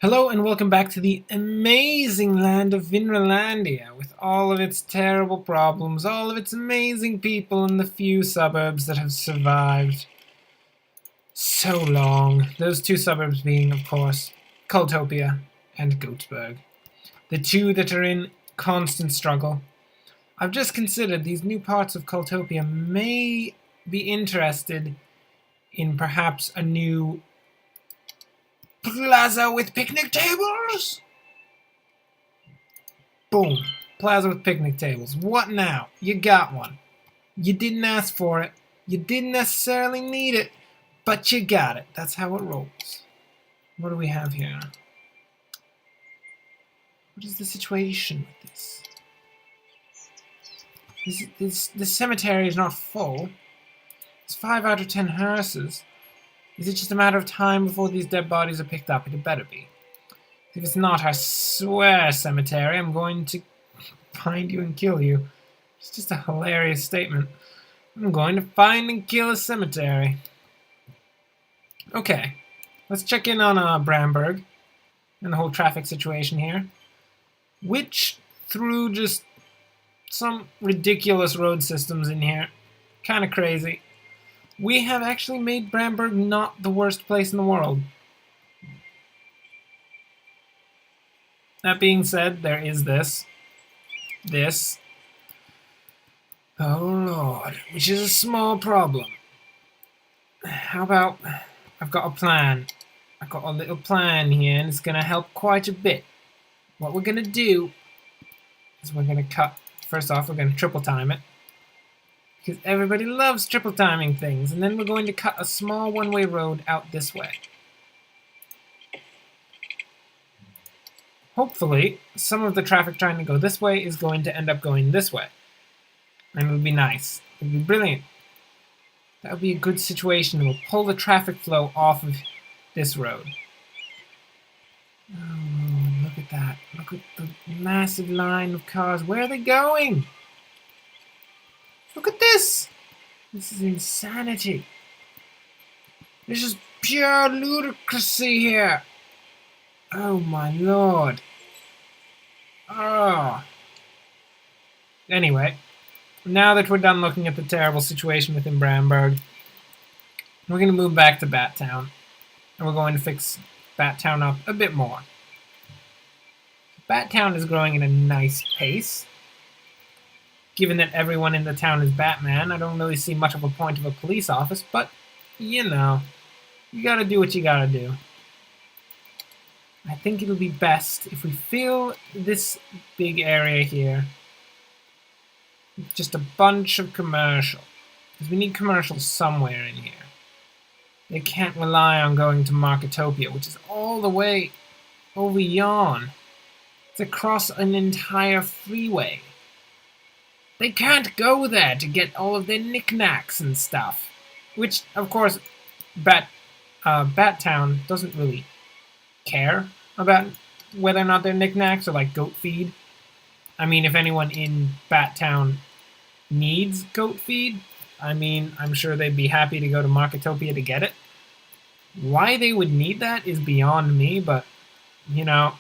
Hello and welcome back to the amazing land of Vinralandia, with all of its terrible problems, all of its amazing people, and the few suburbs that have survived so long. Those two suburbs being, of course, Cultopia and Goatsburg, the two that are in constant struggle. I've just considered these new parts of Cultopia may be interested in perhaps a new plaza with picnic tables? Boom. Plaza with picnic tables. What now? You got one. You didn't ask for it. You didn't necessarily need it, but you got it. That's how it rolls. What do we have here? What is the situation with this? This cemetery is not full. It's 5 out of 10 hearses. Is it just a matter of time before these dead bodies are picked up? It better be. If it's not, I swear, cemetery, I'm going to find you and kill you. It's just a hilarious statement. I'm going to find and kill a cemetery. Okay, let's check in on Bramberg and the whole traffic situation here. Which, through just some ridiculous road systems in here, kind of crazy, we have actually made Bramberg not the worst place in the world. That being said, there is this. Oh Lord, which is a small problem. How about, I've got a plan. I've got a little plan here, and it's going to help quite a bit. What we're going to do is we're going to cut, first off, we're going to triple time it. Because everybody loves triple timing things. And then we're going to cut a small one-way road out this way. Hopefully, some of the traffic trying to go this way is going to end up going this way. And it would be nice. It would be brilliant. That would be a good situation. We'll pull the traffic flow off of this road. Oh, look at that. Look at the massive line of cars. Where are they going? Look at this! This is insanity. This is pure ludicrousy here. Oh my lord. Oh. Anyway, now that we're done looking at the terrible situation within Bramberg, we're going to move back to Battown, and we're going to fix Battown up a bit more. Battown is growing at a nice pace. Given that everyone in the town is Batman, I don't really see much of a point of a police office, but, you know, you gotta do what you gotta do. I think it'll be best if we fill this big area here with just a bunch of commercial. Because we need commercial somewhere in here. They can't rely on going to Marketopia, which is all the way over yon. It's across an entire freeway. They can't go there to get all of their knickknacks and stuff. Which, of course, Battown doesn't really care about whether or not they're knickknacks or like goat feed. I mean, if anyone in Battown needs goat feed, I mean, I'm sure they'd be happy to go to Marketopia to get it. Why they would need that is beyond me, but, you know,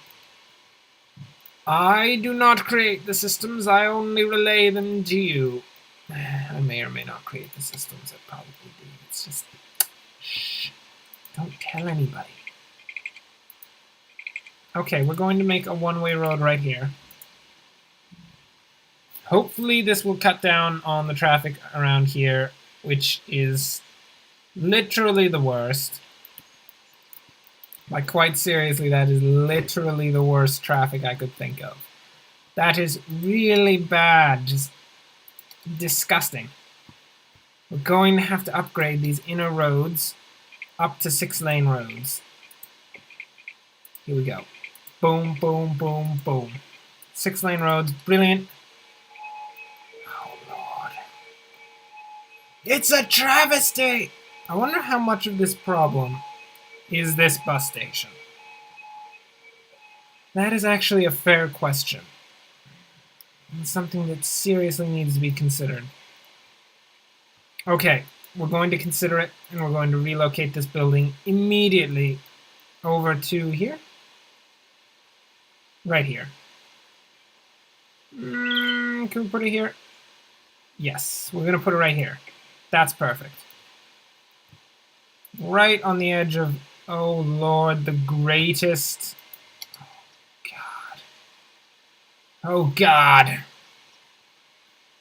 I do not create the systems, I only relay them to you. I may or may not create the systems, I probably do. It's just, shh, don't tell anybody. Okay, we're going to make a one-way road right here. Hopefully this will cut down on the traffic around here, which is literally the worst. Like, quite seriously, that is literally the worst traffic I could think of. That is really bad, just disgusting. We're going to have to upgrade these inner roads up to 6-lane roads. Here we go. Boom, boom, boom, boom. 6-lane roads, brilliant. Oh, Lord. It's a travesty! I wonder how much of this problem is this bus station. That is actually a fair question. And something that seriously needs to be considered. Okay, we're going to consider it, and we're going to relocate this building immediately over to here. Right here. Can we put it here? Yes, we're going to put it right here. That's perfect. Right on the edge of, oh Lord, the greatest. Oh God. Oh God.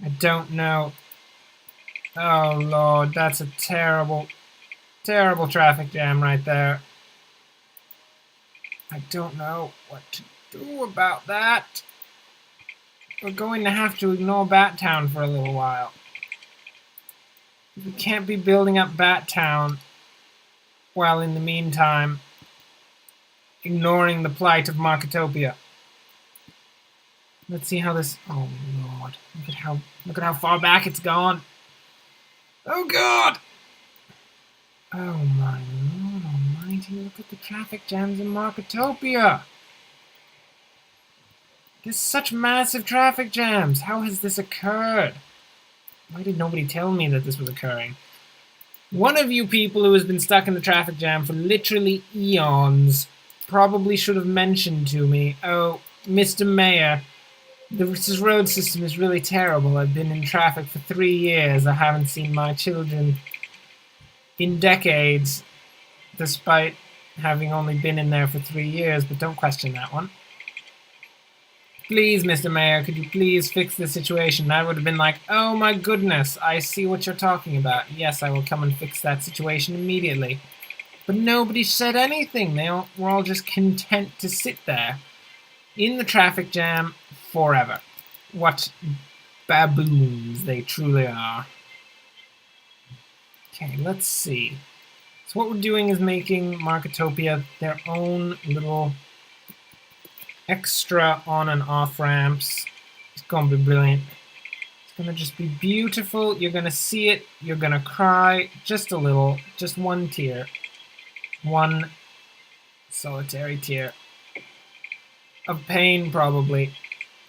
I don't know. Oh Lord, that's a terrible, terrible traffic jam right there. I don't know what to do about that. We're going to have to ignore Battown for a little while. We can't be building up Battown while in the meantime ignoring the plight of Marketopia. Let's see how this. Oh Lord! Look at how far back it's gone. Oh God! Oh my Lord Almighty! Look at the traffic jams in Marketopia. There's such massive traffic jams. How has this occurred? Why did nobody tell me that this was occurring? One of you people who has been stuck in the traffic jam for literally eons probably should have mentioned to me, oh, Mr. Mayor, this road system is really terrible. I've been in traffic for 3 years. I haven't seen my children in decades, despite having only been in there for 3 years, but don't question that one. Please, Mr. Mayor, could you please fix the situation? I would have been like, oh my goodness, I see what you're talking about. Yes, I will come and fix that situation immediately. But nobody said anything. They were all just content to sit there in the traffic jam forever. What baboons they truly are. Okay, let's see. So what we're doing is making Marketopia their own little extra on and off ramps. It's gonna be brilliant. It's gonna just be beautiful. You're gonna see it. You're gonna cry just a little. Just one tear. One solitary tear of pain, probably,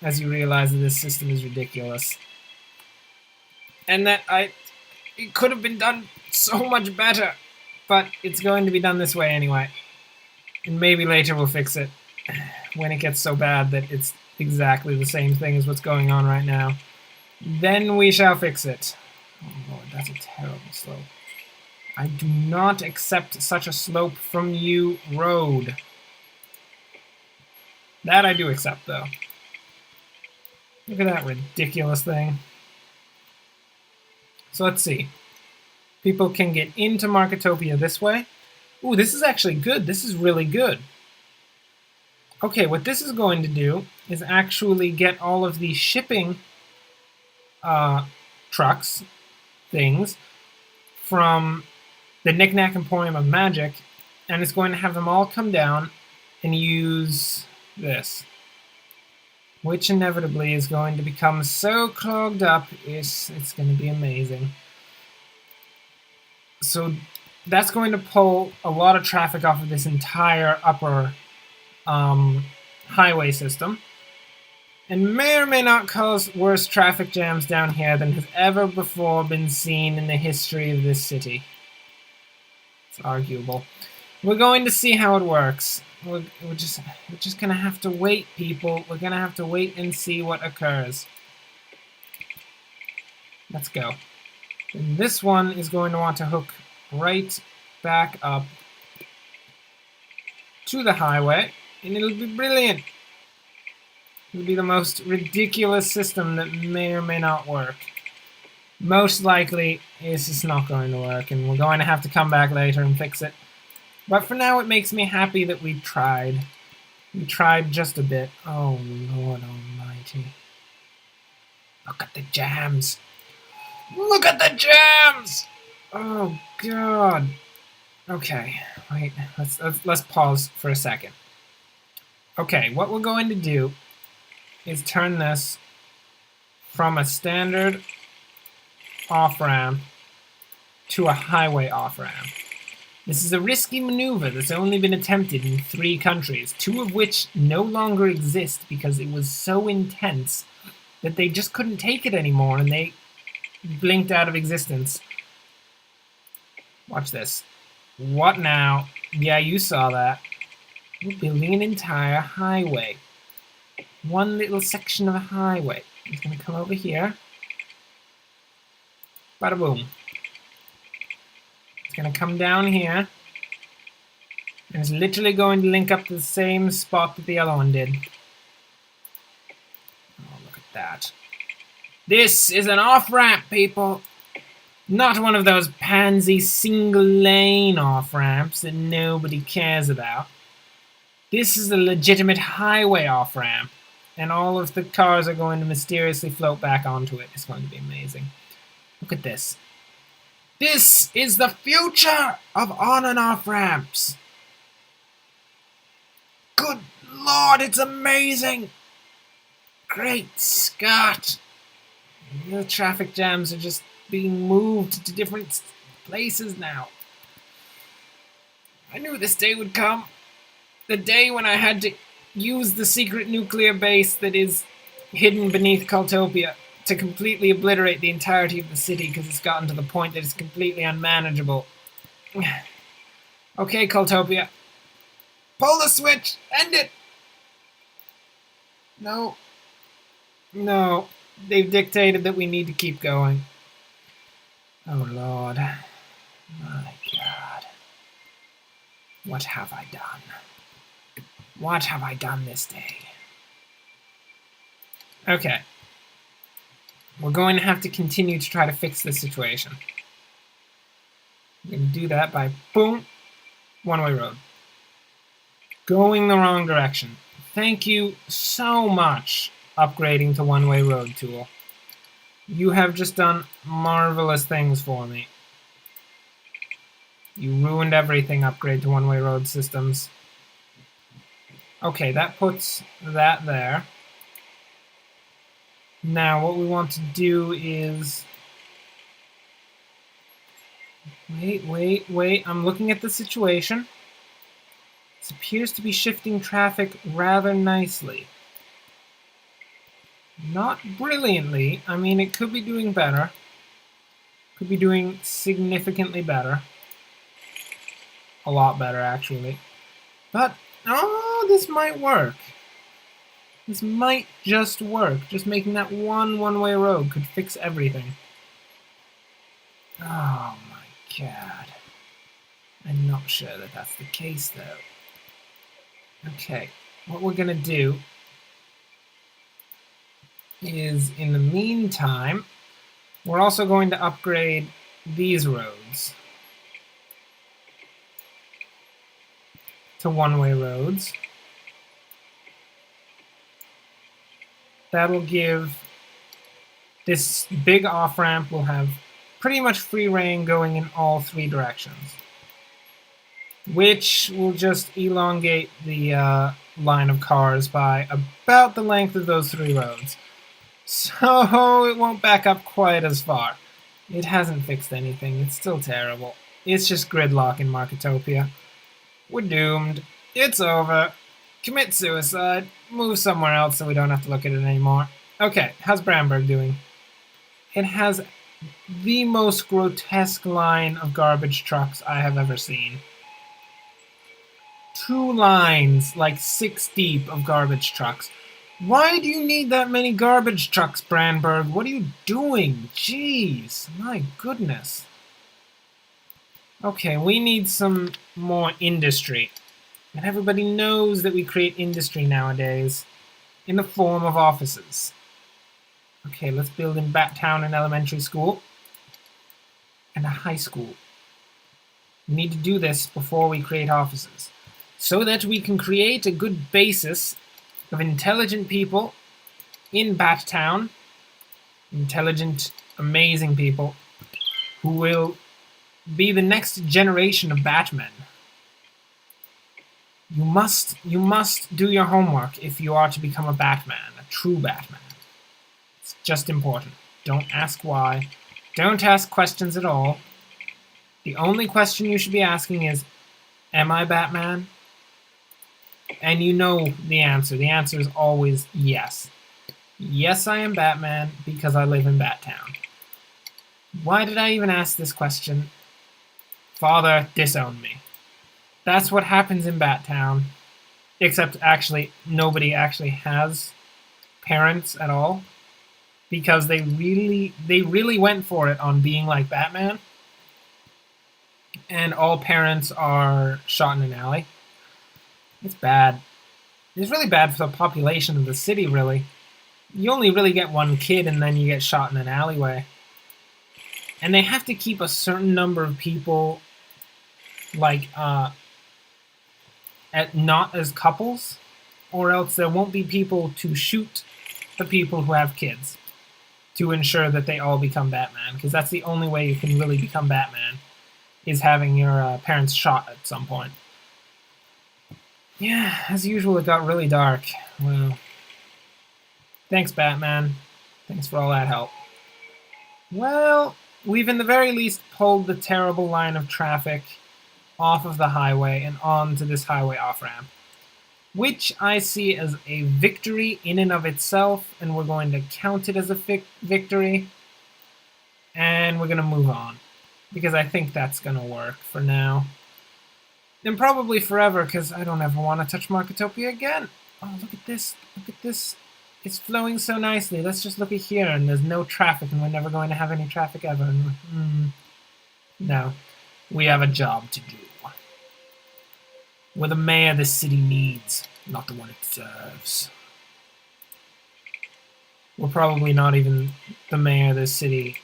as you realize that this system is ridiculous. And that it could have been done so much better. But it's going to be done this way anyway. And maybe later we'll fix it. When it gets so bad that it's exactly the same thing as what's going on right now. Then we shall fix it. Oh Lord, that's a terrible slope. I do not accept such a slope from you, road. That I do accept, though. Look at that ridiculous thing. So let's see. People can get into Marketopia this way. Ooh, this is actually good. This is really good. Okay, what this is going to do is actually get all of the shipping trucks, things, from the Knick-Knack Emporium of Magic, and it's going to have them all come down and use this, which inevitably is going to become so clogged up, it's going to be amazing. So that's going to pull a lot of traffic off of this entire upper highway system, and may or may not cause worse traffic jams down here than has ever before been seen in the history of this city. It's arguable. We're going to see how it works. We're just gonna have to wait, people. We're gonna have to wait and see what occurs. Let's go. And this one is going to want to hook right back up to the highway, and it'll be brilliant. It'll be the most ridiculous system that may or may not work. Most likely, this is not going to work, and we're going to have to come back later and fix it. But for now, it makes me happy that we tried. We tried just a bit. Oh, Lord Almighty. Look at the jams. Look at the jams! Oh, God. Okay, wait. Let's pause for a second. Okay, what we're going to do is turn this from a standard off-ramp to a highway off-ramp. This is a risky maneuver that's only been attempted in 3 countries, 2 of which no longer exist because it was so intense that they just couldn't take it anymore and they blinked out of existence. Watch this. What now? Yeah, you saw that. We're building an entire highway. One little section of a highway. It's going to come over here. Bada boom. It's going to come down here. And it's literally going to link up to the same spot that the other one did. Oh, look at that. This is an off-ramp, people. Not one of those pansy single-lane off-ramps that nobody cares about. This is a legitimate highway off-ramp. And all of the cars are going to mysteriously float back onto it. It's going to be amazing. Look at this. This is the future of on and off ramps. Good Lord, it's amazing. Great Scott. The traffic jams are just being moved to different places now. I knew this day would come. The day when I had to use the secret nuclear base that is hidden beneath Cultopia to completely obliterate the entirety of the city because it's gotten to the point that it's completely unmanageable. Okay, Cultopia. Pull the switch! End it! No. No. They've dictated that we need to keep going. Oh, Lord. My God. What have I done? What have I done this day? Okay. We're going to have to continue to try to fix this situation. We're going to do that by, boom, one-way road. Going the wrong direction. Thank you so much, upgrading to one-way road tool. You have just done marvelous things for me. You ruined everything, upgrade to one-way road systems. Okay, that puts that there. Now, what we want to do is... Wait. I'm looking at the situation. This appears to be shifting traffic rather nicely. Not brilliantly. I mean, it could be doing better. Could be doing significantly better. A lot better, actually. But, oh, this might work. This might just work. Just making that one-way road could fix everything. Oh my God. I'm not sure that that's the case, though. Okay, what we're gonna do is, in the meantime, we're also going to upgrade these roads to one-way roads. That'll give this big off-ramp will have pretty much free reign going in all three directions, which will just elongate the line of cars by about the length of those three roads. So it won't back up quite as far. It hasn't fixed anything. It's still terrible. It's just gridlock in Marketopia. We're doomed. It's over. Commit suicide. Move somewhere else so we don't have to look at it anymore. Okay, how's Bramberg doing? It has the most grotesque line of garbage trucks I have ever seen. 2 lines, like 6 deep, of garbage trucks. Why do you need that many garbage trucks, Bramberg? What are you doing? Jeez, my goodness. Okay, we need some more industry. And everybody knows that we create industry nowadays in the form of offices. Okay, let's build in Battown an elementary school and a high school. We need to do this before we create offices, so that we can create a good basis of intelligent people in Battown, intelligent, amazing people who will be the next generation of Batmen. You must do your homework if you are to become a Batman, a true Batman. It's just important. Don't ask why. Don't ask questions at all. The only question you should be asking is, am I Batman? And you know the answer. The answer is always yes. Yes, I am Batman because I live in Battown. Why did I even ask this question? Father, disown me. That's what happens in Battown. Except, actually, nobody actually has parents at all, because they really went for it on being like Batman, and all parents are shot in an alley. It's bad. It's really bad for the population of the city, really. You only really get one kid and then you get shot in an alleyway. And they have to keep a certain number of people, like, not as couples, or else there won't be people to shoot the people who have kids to ensure that they all become Batman, because that's the only way you can really become Batman, is having your parents shot at some point. Yeah, as usual, it got really dark. Well, thanks, Batman. Thanks for all that help. Well, we've in the very least pulled the terrible line of traffic off of the highway and onto this highway off-ramp, which I see as a victory in and of itself, and we're going to count it as a victory, and we're going to move on, because I think that's going to work for now. And probably forever, because I don't ever want to touch Marketopia again. Oh, look at this. Look at this. It's flowing so nicely. Let's just look at here, and there's no traffic, and we're never going to have any traffic ever. No. We have a job to do. We're the mayor the city needs, not the one it serves. We're probably not even the mayor the city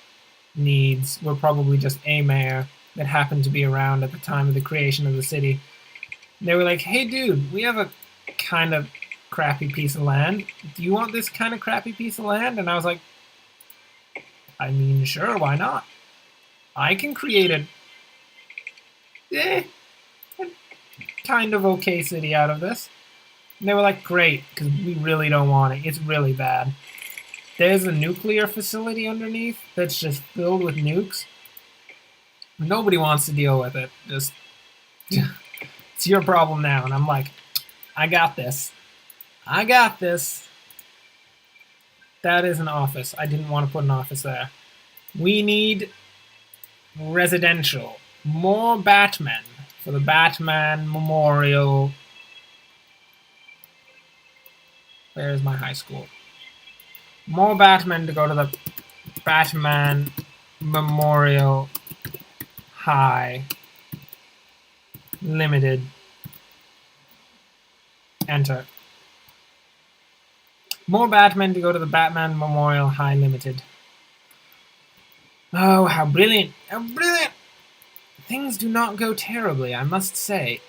needs. We're probably just a mayor that happened to be around at the time of the creation of the city. They were like, hey dude, we have a kind of crappy piece of land. Do you want this kind of crappy piece of land? And I was like, I mean, sure, why not? I can create a kind of okay city out of this. And they were like, great, because we really don't want it. It's really bad. There's a nuclear facility underneath that's just filled with nukes. Nobody wants to deal with it. Just, it's your problem now. And I'm like, I got this. I got this. That is an office. I didn't want to put an office there. We need residential. More Batmen for the Batman Memorial. Where's my high school? More Batmen to go to the Batman Memorial High Limited. Enter. More Batmen to go to the Batman Memorial High Limited. Oh, how brilliant! How brilliant! Things do not go terribly, I must say.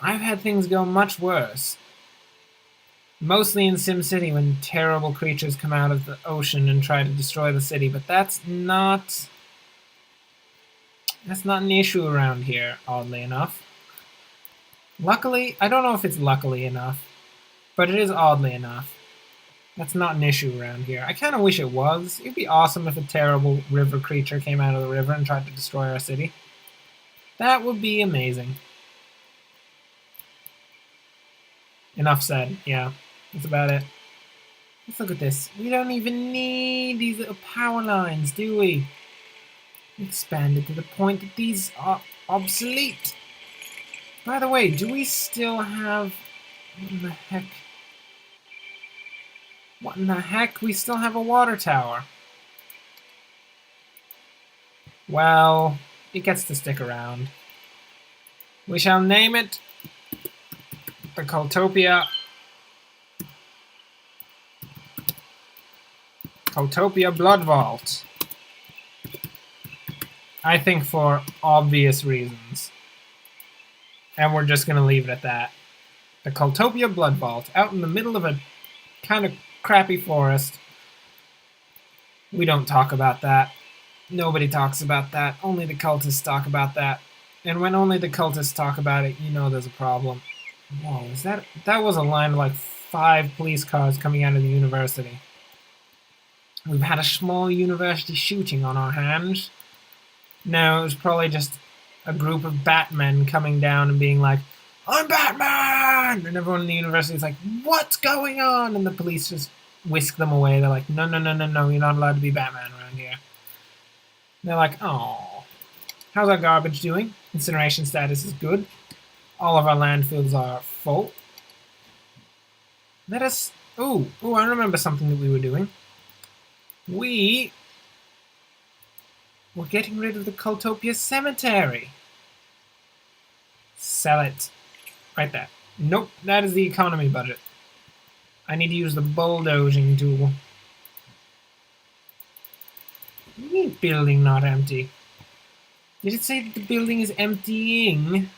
I've had things go much worse. Mostly in SimCity when terrible creatures come out of the ocean and try to destroy the city, but that's not an issue around here, oddly enough. Luckily, I don't know if it's luckily enough, but it is oddly enough. That's not an issue around here. I kind of wish it was. It'd be awesome if a terrible river creature came out of the river and tried to destroy our city. That would be amazing. Enough said, yeah. That's about it. Let's look at this. We don't even need these little power lines, do we? Expanded to the point that these are obsolete. By the way, do we still have... What in the heck? What in the heck? We still have a water tower. Well, it gets to stick around. We shall name it the Cultopia. Cultopia Blood Vault. I think for obvious reasons. And we're just going to leave it at that. The Cultopia Blood Vault, out in the middle of a kind of crappy forest. We don't talk about that. Nobody talks about that. Only the cultists talk about that. And when only the cultists talk about it, you know there's a problem. Whoa, is that was a line of like 5 police cars coming out of the university. We've had a small university shooting on our hands. No, it was probably just a group of Batmen coming down and being like, I'm Batman! And everyone in the university is like, what's going on? And the police just whisk them away. They're like, no, you're not allowed to be Batman around here. And they're like, oh, how's our garbage doing? Incineration status is good. All of our landfills are full. Let us Ooh, I remember something that we were doing. We were getting rid of the Cultopia Cemetery. Sell it. Right there. Nope, that is the economy budget. I need to use the bulldozing tool. What do you mean building not empty? Did it say that the building is emptying?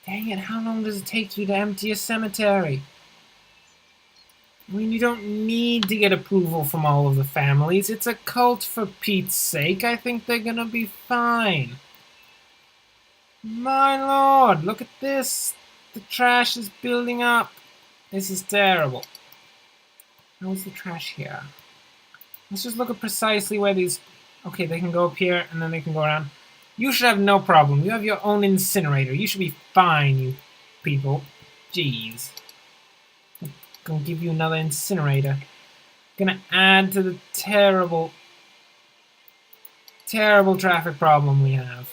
Dang it, how long does it take you to empty a cemetery? I mean, you don't need to get approval from all of the families. It's a cult, for Pete's sake. I think they're gonna be fine. My lord, look at this. The trash is building up. This is terrible. How's the trash here? Let's just look at precisely where these... Okay, they can go up here, and then they can go around. You should have no problem. You have your own incinerator. You should be fine, you people. Jeez. I'm gonna give you another incinerator. Gonna add to the terrible, terrible traffic problem we have.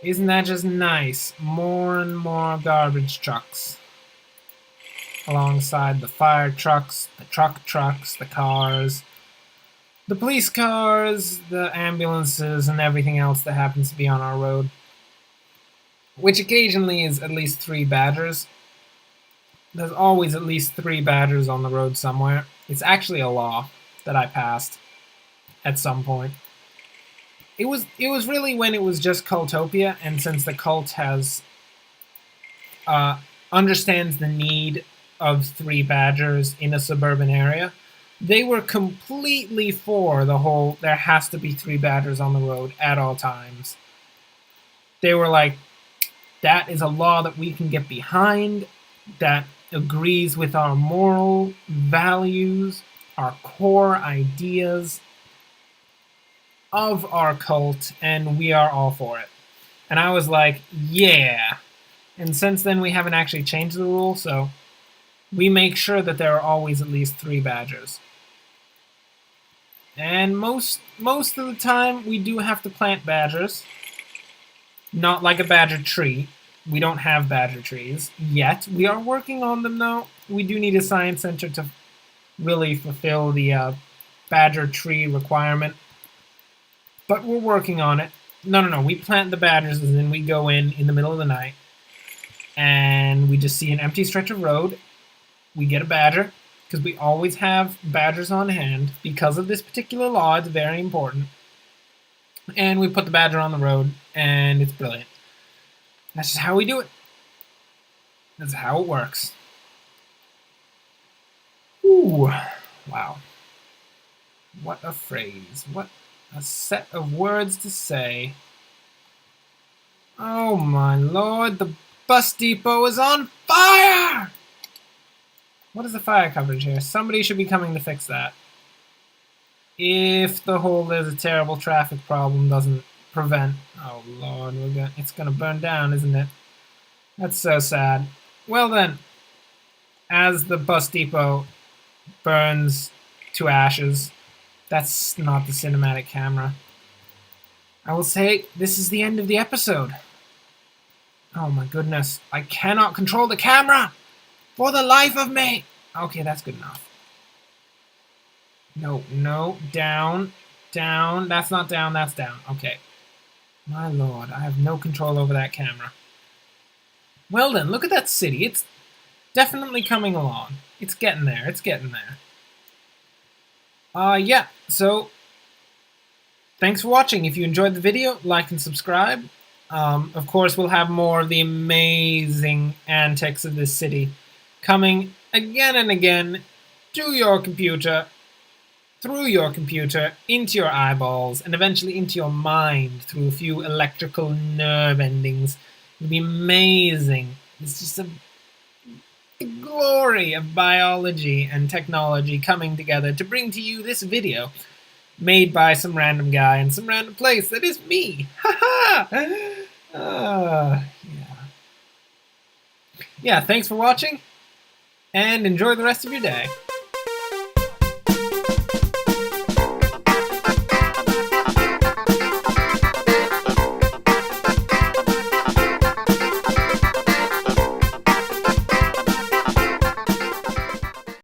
Isn't that just nice? More and more garbage trucks. Alongside the fire trucks, the trucks, the cars, the police cars, the ambulances, and everything else that happens to be on our road. Which occasionally is at least 3 badgers. There's always at least 3 badgers on the road somewhere. It's actually a law that I passed at some point. It was really when it was just Cultopia, and since the cult has understands the need of 3 badgers in a suburban area, they were completely for the whole there has to be 3 badgers on the road at all times. They were like, that is a law that we can get behind, that agrees with our moral values, our core ideas of our cult, and we are all for it. And I was like, yeah. And since then we haven't actually changed the rule, so we make sure that there are always at least 3 badgers. And most of the time we do have to plant badgers. Not like a badger tree. We don't have badger trees yet. We are working on them though. We do need a science center to really fulfill the badger tree requirement. But we're working on it. No. We plant the badgers and then we go in the middle of the night. And we just see an empty stretch of road. We get a badger. Because we always have badgers on hand. Because of this particular law, it's very important. And we put the badger on the road. And it's brilliant. That's just how we do it. That's how it works. Ooh. Wow. What a phrase. What a set of words to say. Oh my lord, the bus depot is on fire! What is the fire coverage here? Somebody should be coming to fix that. If the whole there's a terrible traffic problem doesn't prevent... Oh lord, it's gonna burn down, isn't it? That's so sad. Well then, as the bus depot burns to ashes, that's not the cinematic camera. I will say this is the end of the episode. Oh my goodness, I cannot control the camera for the life of me. Okay, that's good enough. No, down, that's not down, that's down. Okay. My lord, I have no control over that camera. Well then, look at that city. It's definitely coming along. It's getting there, yeah, so thanks for watching. If you enjoyed the video, like and subscribe. Of course, we'll have more of the amazing antics of this city coming again and again to your computer, through your computer, into your eyeballs, and eventually into your mind through a few electrical nerve endings. It'll be amazing. It's just the glory of biology and technology coming together to bring to you this video made by some random guy in some random place that is me. Yeah. Yeah, thanks for watching, and enjoy the rest of your day.